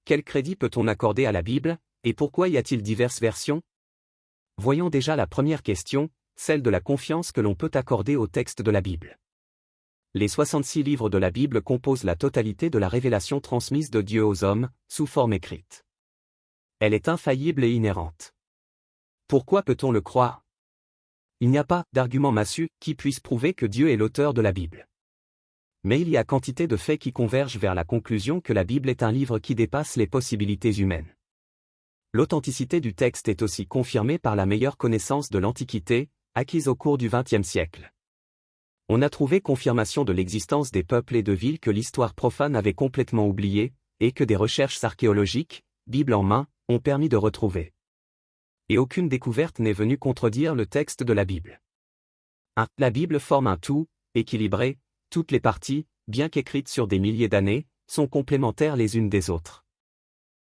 quel crédit peut-on accorder à la Bible, et pourquoi y a-t-il diverses versions? Voyons déjà la première question, celle de la confiance que l'on peut accorder au texte de la Bible. Les 66 livres de la Bible composent la totalité de la révélation transmise de Dieu aux hommes, sous forme écrite. Elle est infaillible et inhérente. Pourquoi peut-on le croire? Il n'y a pas d'argument massu qui puisse prouver que Dieu est l'auteur de la Bible. Mais il y a quantité de faits qui convergent vers la conclusion que la Bible est un livre qui dépasse les possibilités humaines. L'authenticité du texte est aussi confirmée par la meilleure connaissance de l'Antiquité, acquise au cours du XXe siècle. On a trouvé confirmation de l'existence des peuples et de villes que l'histoire profane avait complètement oubliées, et que des recherches archéologiques, Bible en main, ont permis de retrouver. Et aucune découverte n'est venue contredire le texte de la Bible. 1. La Bible forme un tout, équilibré, toutes les parties, bien qu'écrites sur des milliers d'années, sont complémentaires les unes des autres.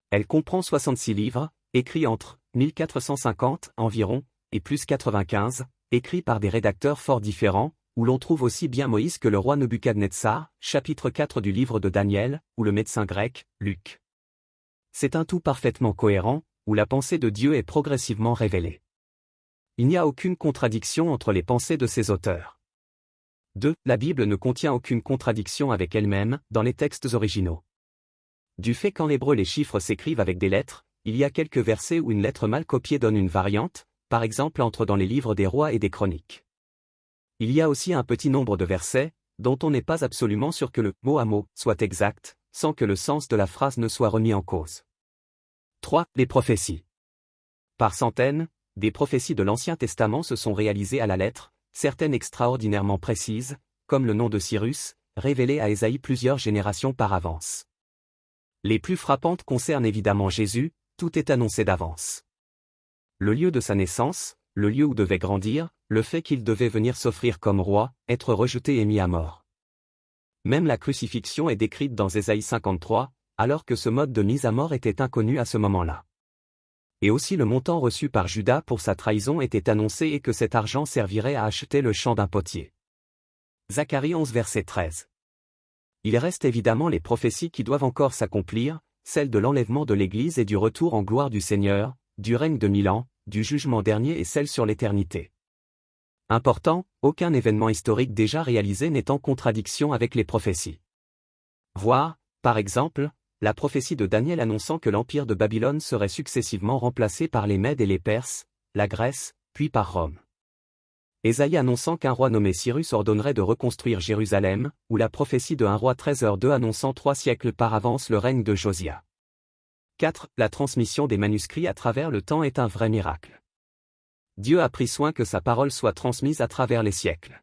Elle comprend 66 livres, écrits entre 1450 environ, et plus 95, écrits par des rédacteurs fort différents, où l'on trouve aussi bien Moïse que le roi Nebuchadnezzar, chapitre 4 du livre de Daniel, ou le médecin grec, Luc. C'est un tout parfaitement cohérent, où la pensée de Dieu est progressivement révélée. Il n'y a aucune contradiction entre les pensées de ses auteurs. 2. La Bible ne contient aucune contradiction avec elle-même, dans les textes originaux. Du fait qu'en hébreu les chiffres s'écrivent avec des lettres, il y a quelques versets où une lettre mal copiée donne une variante, par exemple entre dans les livres des rois et des chroniques. Il y a aussi un petit nombre de versets, dont on n'est pas absolument sûr que le mot à mot soit exact, sans que le sens de la phrase ne soit remis en cause. 3. Les prophéties. Par centaines, des prophéties de l'Ancien Testament se sont réalisées à la lettre, certaines extraordinairement précises, comme le nom de Cyrus, révélé à Ésaïe plusieurs générations par avance. Les plus frappantes concernent évidemment Jésus, tout est annoncé d'avance. Le lieu de sa naissance, le lieu où devait grandir, le fait qu'il devait venir s'offrir comme roi, être rejeté et mis à mort. Même la crucifixion est décrite dans Ésaïe 53, alors que ce mode de mise à mort était inconnu à ce moment-là. Et aussi le montant reçu par Judas pour sa trahison était annoncé et que cet argent servirait à acheter le champ d'un potier. Zacharie 11 verset 13. Il reste évidemment les prophéties qui doivent encore s'accomplir, celles de l'enlèvement de l'Église et du retour en gloire du Seigneur, du règne de 1000 ans, du jugement dernier et celles sur l'éternité. Important, aucun événement historique déjà réalisé n'est en contradiction avec les prophéties. Voir, par exemple, la prophétie de Daniel annonçant que l'empire de Babylone serait successivement remplacé par les Mèdes et les Perses, la Grèce, puis par Rome. Ésaïe annonçant qu'un roi nommé Cyrus ordonnerait de reconstruire Jérusalem, ou la prophétie de 1 roi 13h2 annonçant 3 siècles par avance le règne de Josia. 4. La transmission des manuscrits à travers le temps est un vrai miracle. Dieu a pris soin que sa parole soit transmise à travers les siècles.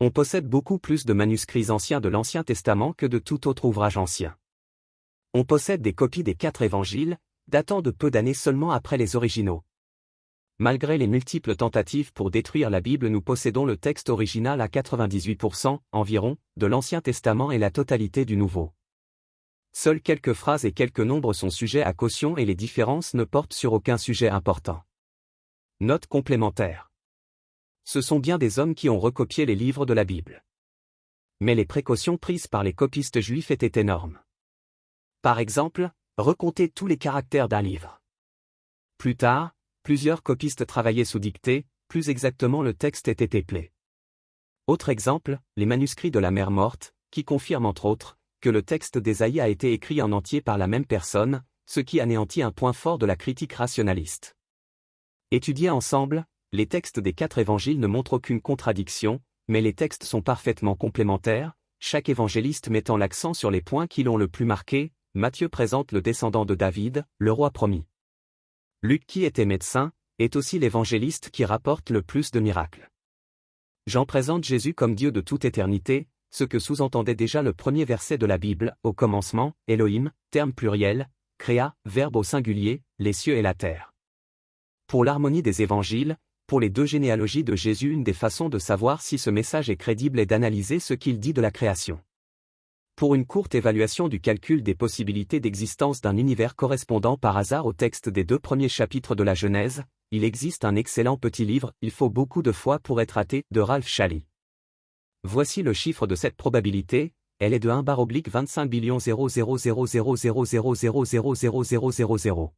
On possède beaucoup plus de manuscrits anciens de l'Ancien Testament que de tout autre ouvrage ancien. On possède des copies des 4 évangiles, datant de peu d'années seulement après les originaux. Malgré les multiples tentatives pour détruire la Bible, nous possédons le texte original à 98%, environ, de l'Ancien Testament et la totalité du Nouveau. Seules quelques phrases et quelques nombres sont sujets à caution et les différences ne portent sur aucun sujet important. Note complémentaire. Ce sont bien des hommes qui ont recopié les livres de la Bible. Mais les précautions prises par les copistes juifs étaient énormes. Par exemple, recompter tous les caractères d'un livre. Plus tard, plusieurs copistes travaillaient sous dictée, plus exactement le texte était éplé. Autre exemple, les manuscrits de la Mer Morte, qui confirment entre autres, que le texte d'Ésaïe a été écrit en entier par la même personne, ce qui anéantit un point fort de la critique rationaliste. Étudiés ensemble, les textes des 4 évangiles ne montrent aucune contradiction, mais les textes sont parfaitement complémentaires, chaque évangéliste mettant l'accent sur les points qui l'ont le plus marqué. Matthieu présente le descendant de David, le roi promis. Luc, qui était médecin, est aussi l'évangéliste qui rapporte le plus de miracles. Jean présente Jésus comme Dieu de toute éternité, ce que sous-entendait déjà le premier verset de la Bible, au commencement, Elohim, terme pluriel, créa, verbe au singulier, les cieux et la terre. Pour l'harmonie des évangiles, pour les 2 généalogies de Jésus, une des façons de savoir si ce message est crédible est d'analyser ce qu'il dit de la création. Pour une courte évaluation du calcul des possibilités d'existence d'un univers correspondant par hasard au texte des 2 premiers chapitres de la Genèse, il existe un excellent petit livre « Il faut beaucoup de foi pour être athée » de Ralph Shalley. Voici le chiffre de cette probabilité, elle est de 1/25 00000000000000000.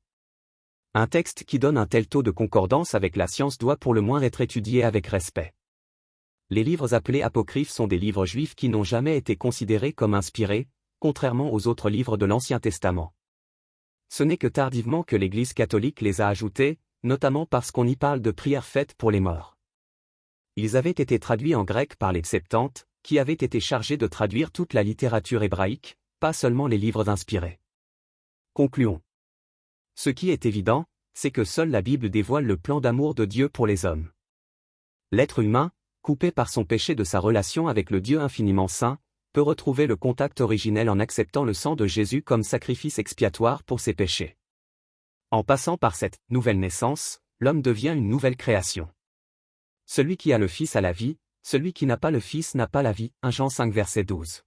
Un texte qui donne un tel taux de concordance avec la science doit pour le moins être étudié avec respect. Les livres appelés apocryphes sont des livres juifs qui n'ont jamais été considérés comme inspirés, contrairement aux autres livres de l'Ancien Testament. Ce n'est que tardivement que l'Église catholique les a ajoutés, notamment parce qu'on y parle de prières faites pour les morts. Ils avaient été traduits en grec par les Septante, qui avaient été chargés de traduire toute la littérature hébraïque, pas seulement les livres inspirés. Concluons. Ce qui est évident, c'est que seule la Bible dévoile le plan d'amour de Dieu pour les hommes. L'être humain, coupé par son péché de sa relation avec le Dieu infiniment saint, peut retrouver le contact originel en acceptant le sang de Jésus comme sacrifice expiatoire pour ses péchés. En passant par cette nouvelle naissance, l'homme devient une nouvelle création. Celui qui a le Fils a la vie, celui qui n'a pas le Fils n'a pas la vie. 1 Jean 5 verset 12.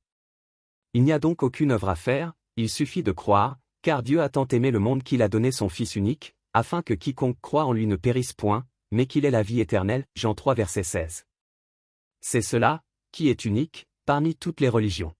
Il n'y a donc aucune œuvre à faire, il suffit de croire, car Dieu a tant aimé le monde qu'il a donné son Fils unique, afin que quiconque croit en lui ne périsse point, mais qu'il ait la vie éternelle. Jean 3 verset 16. C'est cela, qui est unique, parmi toutes les religions.